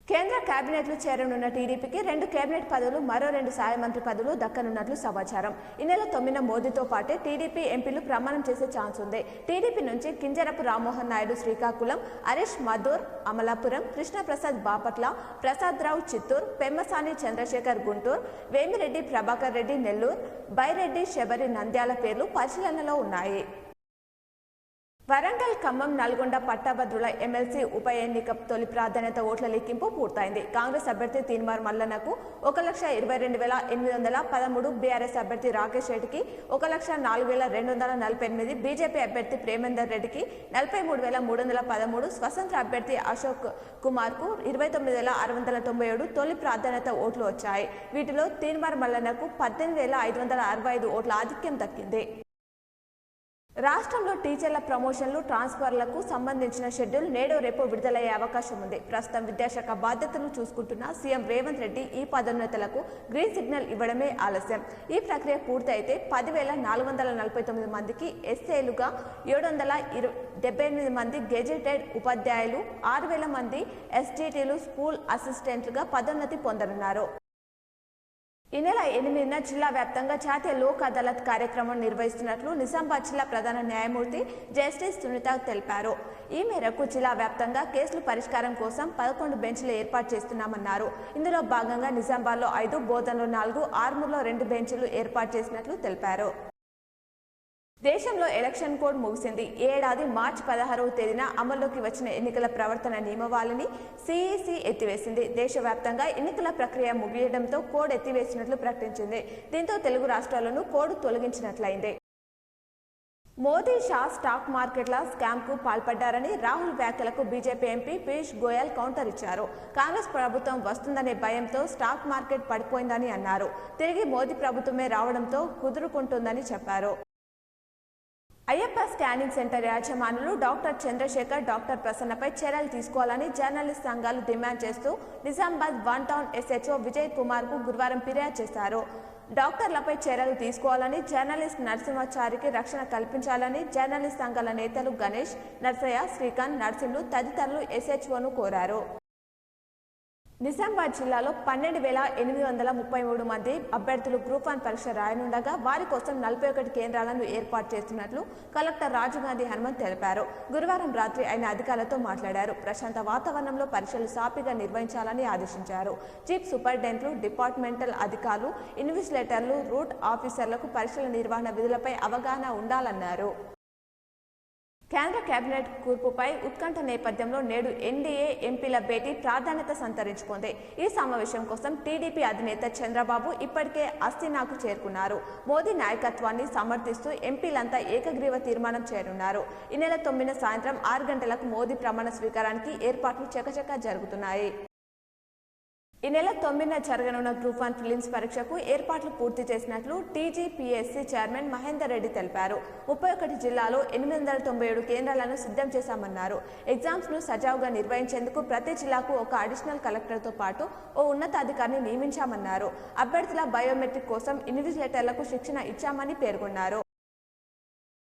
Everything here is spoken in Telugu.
కేంద్ర కేబినెట్లో చేరనున్న టీడీపీకి 2 కేబినెట్ పదవులు మరో 2 సహాయ మంత్రి పదవులు దక్కనున్నట్లు సమాచారం. ఈ నెల 9న మోదీతో పాటే టీడీపీ ఎంపీలు ప్రమాణం చేసే ఛాన్స్ ఉంది. టీడీపీ నుంచి కింజరపు రామ్మోహన్ నాయుడు శ్రీకాకుళం, హరీష్ మధూర్ అమలాపురం, కృష్ణప్రసాద్ బాపట్ల, ప్రసాదరావు చిత్తూరు, పెమ్మసాని చంద్రశేఖర్ గుంటూరు, వేమిరెడ్డి ప్రభాకర్ రెడ్డి నెల్లూరు, బైరెడ్డి శబరి నంద్యాల పేర్లు పరిశీలనలో ఉన్నాయి. వరంగల్, ఖమ్మం, నల్గొండ పట్టభద్రుల ఎమ్మెల్సీ ఉప ఎన్నిక తొలి ప్రాధాన్యత ఓట్ల లెక్కింపు పూర్తయింది. కాంగ్రెస్ అభ్యర్థి తీన్మార్ మల్లన్నకు 1,22,213, బీఆర్ఎస్ అభ్యర్థి రాకేష్ రెడ్డికి 1,04,248, బీజేపీ అభ్యర్థి ప్రేమేందర్ రెడ్డికి 43,313, స్వతంత్ర అభ్యర్థి అశోక్ కుమార్కు 29,697 తొలి ప్రాధాన్యత ఓట్లు వచ్చాయి. వీటిలో తీన్మార్ మల్లన్నకు 18,565 ఓట్ల ఆధిక్యం దక్కింది. రాష్ట్రంలో టీచర్ల ప్రమోషన్లు, ట్రాన్స్ఫర్లకు సంబంధించిన షెడ్యూల్ నేడు రేపు విడుదలయ్యే అవకాశం ఉంది. ప్రస్తుతం విద్యాశాఖ బాధ్యతలు చూసుకుంటున్న సీఎం రేవంత్ రెడ్డి ఈ పదోన్నతులకు గ్రీన్ సిగ్నల్ ఇవ్వడమే ఆలస్యం. ఈ ప్రక్రియ పూర్తయితే 10,449 మందికి ఎస్ఏలుగా, 778 మంది గెజెటెడ్ ఉపాధ్యాయులు, 6,000 మంది ఎస్జిటిలు, స్కూల్ అసిస్టెంట్లుగా పదోన్నతి పొందనున్నారు. ఈ నెల 8న జిల్లా వ్యాప్తంగా జాతీయ లోక్ అదాలత్ కార్యక్రమం నిర్వహిస్తున్నట్లు నిజామాబాద్ జిల్లా ప్రధాన న్యాయమూర్తి జస్టిస్ సునీత తెలిపారు. ఈ మేరకు జిల్లా వ్యాప్తంగా కేసుల పరిష్కారం కోసం 11 బెంచ్లు ఏర్పాటు చేస్తున్నామన్నారు. ఇందులో భాగంగా నిజామాబాద్లో 5, బోధన్లో 4, ఆర్మూర్లో 2 బెంచ్లు ఏర్పాటు చేసినట్లు తెలిపారు. దేశంలో ఎలక్షన్ కోడ్ ముగిసింది. ఈ ఏడాది మార్చి 16వ తేదీన అమల్లోకి వచ్చిన ఎన్నికల ప్రవర్తన నియమావళిని సిఈసి ఎత్తివేసింది. దేశవ్యాప్తంగా ఎన్నికల ప్రక్రియ ముగియడంతో కోడ్ ఎత్తివేసినట్లు ప్రకటించింది. దీంతో తెలుగు రాష్ట్రాల్లోనూ కోడ్ తొలగించినట్లయింది. మోదీ, షా స్టాక్ మార్కెట్ల స్కామ్కు పాల్పడ్డారని రాహుల్ వ్యాఖ్యలకు BJP MP Piyush Goyal counter ఇచ్చారు. కాంగ్రెస్ ప్రభుత్వం వస్తుందనే భయంతో స్టాక్ మార్కెట్ పడిపోయిందని అన్నారు. తిరిగి మోదీ ప్రభుత్వమే రావడంతో కుదురుకుంటుందని చెప్పారు. అయ్యప్ప స్కానింగ్ సెంటర్ యాజమానులు డాక్టర్ చంద్రశేఖర్, డాక్టర్ ప్రసన్నపై చర్యలు తీసుకోవాలని జర్నలిస్ట్ సంఘాలు డిమాండ్ చేస్తూ నిజామాబాద్ 1 టౌన్ ఎస్హెచ్ఓ విజయ్ కుమార్ కు గురువారం ఫిర్యాదు చేశారు. డాక్టర్లపై చర్యలు తీసుకోవాలని, జర్నలిస్ట్ నరసింహాచారికి రక్షణ కల్పించాలని జర్నలిస్ట్ సంఘాల నేతలు గణేష్, నర్సయ్య, శ్రీకాంత్, నర్సింహులు తదితరులు ఎస్హెచ్ఓను కోరారు. నిజామాబాద్ జిల్లాలో 12,833 మంది అభ్యర్థులు గ్రూప్ 1 పరీక్ష రాయనుండగా వారి కోసం 41 కేంద్రాలను ఏర్పాటు చేస్తున్నట్లు కలెక్టర్ రాజుగాంధీ హనుమంత్ తెలిపారు. గురువారం రాత్రి ఆయన అధికారులతో మాట్లాడారు. ప్రశాంత వాతావరణంలో పరీక్షలు సాఫీగా నిర్వహించాలని ఆదేశించారు. చీఫ్ సూపరింటెండెంట్లు, డిపార్ట్మెంటల్ అధికారులు, ఇన్విజిలేటర్లు, రూట్ ఆఫీసర్లకు పరీక్షల నిర్వహణ విధులపై అవగాహన ఉండాలన్నారు. కేంద్ర కేబినెట్ కూర్పుపై ఉత్కంఠ నేపథ్యంలో నేడు ఎన్డీఏ ఎంపీల భేటీ ప్రాధాన్యత సంతరించుకుంది. ఈ సమావేశం కోసం టీడీపీ అధినేత చంద్రబాబు ఇప్పటికే అస్థినాకు చేరుకున్నారు. మోదీ నాయకత్వాన్ని సమర్థిస్తూ ఎంపీలంతా ఏకగ్రీవ తీర్మానం చేరున్నారు. ఈ నెల 9న సాయంత్రం 6 గంటలకు మోదీ ప్రమాణ స్వీకారానికి ఏర్పాట్లు చకచకా జరుగుతున్నాయి. ఈ నెల 9న జరగనున్న గ్రూప్ 1 ప్రిలిమ్స్ పరీక్షకు ఏర్పాట్లు పూర్తి చేసినట్లు టీజీపీఎస్సీ చైర్మన్ మహేందర్ రెడ్డి తెలిపారు. 31 జిల్లాలో 897 కేంద్రాలను సిద్ధం చేశామన్నారు. ఎగ్జామ్స్ ను సజావుగా నిర్వహించేందుకు ప్రతి జిల్లాకు ఒక అడిషనల్ కలెక్టర్తో పాటు ఓ ఉన్నతాధికారిని నియమించామన్నారు. అభ్యర్థుల బయోమెట్రిక్ కోసం ఇన్విజిలేటర్లకు శిక్షణ ఇచ్చామని పేర్కొన్నారు.